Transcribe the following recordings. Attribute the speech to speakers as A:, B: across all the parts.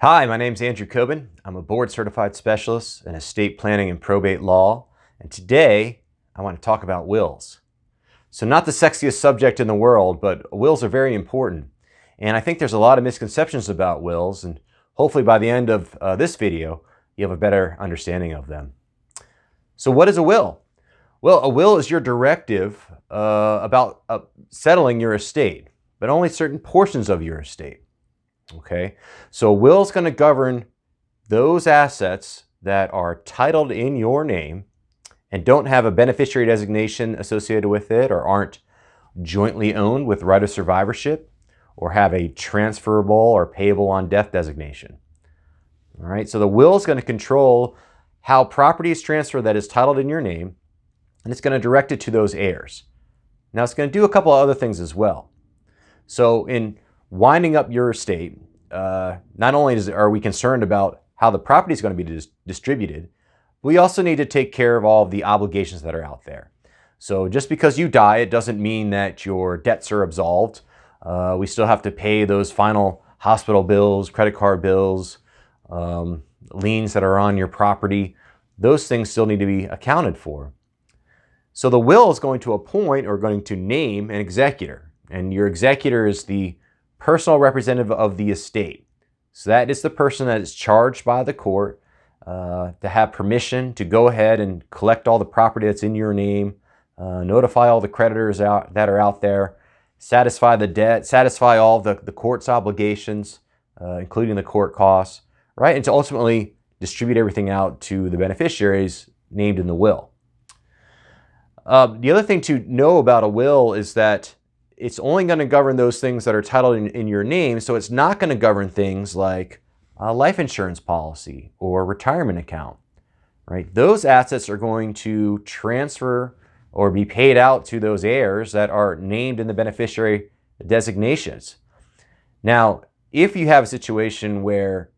A: Hi, my name's Andrew Cobin. I'm a board-certified specialist in estate planning and probate law, and today I want to talk about wills. So not the sexiest subject in the world, but wills are very important. And I think there's a lot of misconceptions about wills, and hopefully by the end of this video, you have a better understanding of them. So what is a will? Well, a will is your directive about settling your estate, but only certain portions of your estate. Okay, so a will is going to govern those assets that are titled in your name and don't have a beneficiary designation associated with it, or aren't jointly owned with right of survivorship, or have a transferable or payable on death designation. All right, so the will is going to control how property is transferred that is titled in your name, and it's going to direct it to those heirs. Now, it's going to do a couple of other things as well. So in winding up your estate, not only are we concerned about how the property is going to be distributed, we also need to take care of all of the obligations that are out there. So just because you die, it doesn't mean that your debts are absolved. We still have to pay those final hospital bills, credit card bills, liens that are on your property. Those things still need to be accounted for. So the will is going to appoint or going to name an executor, and your executor is the personal representative of the estate. So that is the person that is charged by the court to have permission to go ahead and collect all the property that's in your name, notify all the creditors that are out there, satisfy the debt, satisfy all the court's obligations, including the court costs, right? And to ultimately distribute everything out to the beneficiaries named in the will. The other thing to know about a will is that it's only going to govern those things that are titled in your name, so it's not going to govern things like a life insurance policy or retirement account, right? Those assets are going to transfer or be paid out to those heirs that are named in the beneficiary designations. Now, if you have a situation where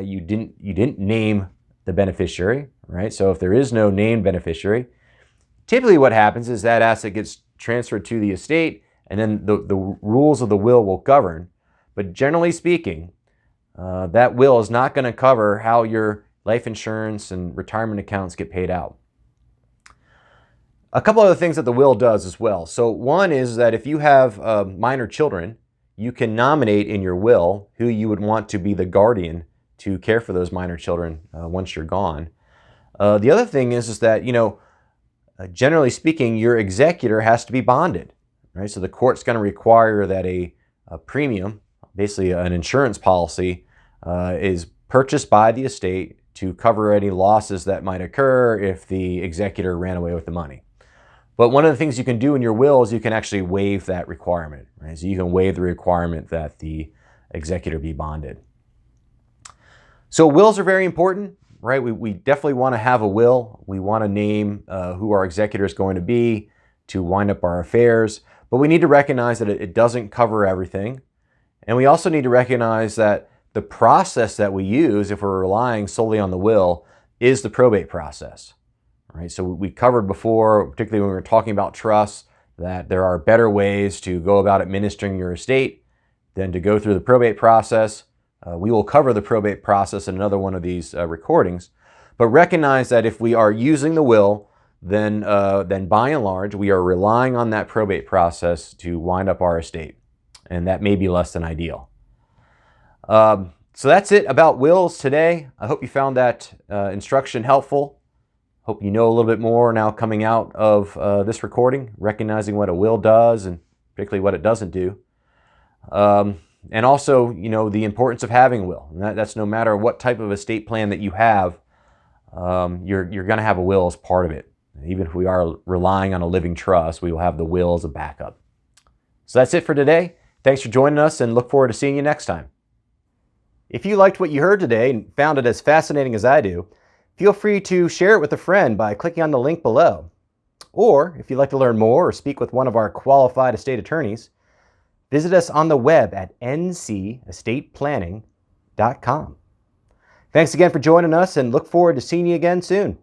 A: you didn't name the beneficiary, right? So if there is no named beneficiary, typically what happens is that asset gets transferred to the estate, and then the rules of the will govern. But generally speaking, that will is not going to cover how your life insurance and retirement accounts get paid out. A couple other things that the will does as well. So one is that if you have minor children, you can nominate in your will who you would want to be the guardian to care for those minor children once you're gone. The other thing is that, generally speaking, your executor has to be bonded. Right? So the court's going to require that a premium, basically an insurance policy, is purchased by the estate to cover any losses that might occur if the executor ran away with the money. But one of the things you can do in your will is you can actually waive that requirement. Right? So you can waive the requirement that the executor be bonded. So wills are very important, right? We definitely want to have a will. We want to name who our executor is going to be to wind up our affairs. But we need to recognize that it doesn't cover everything. And we also need to recognize that the process that we use, if we're relying solely on the will, is the probate process. Right? So we covered before, particularly when we were talking about trusts, that there are better ways to go about administering your estate than to go through the probate process. We will cover the probate process in another one of these recordings. But recognize that if we are using the will, then by and large, we are relying on that probate process to wind up our estate. And that may be less than ideal. So that's it about wills today. I hope you found that instruction helpful. Hope you know a little bit more now coming out of this recording, recognizing what a will does and particularly what it doesn't do. And also, the importance of having a will. And that's no matter what type of estate plan that you have, you're going to have a will as part of it. Even if we are relying on a living trust, we will have the will as a backup. So that's it for today. Thanks for joining us, and look forward to seeing you next time. If you liked what you heard today and found it as fascinating as I do, feel free to share it with a friend by clicking on the link below. Or if you'd like to learn more or speak with one of our qualified estate attorneys, visit us on the web at ncestateplanning.com. Thanks again for joining us, and look forward to seeing you again soon.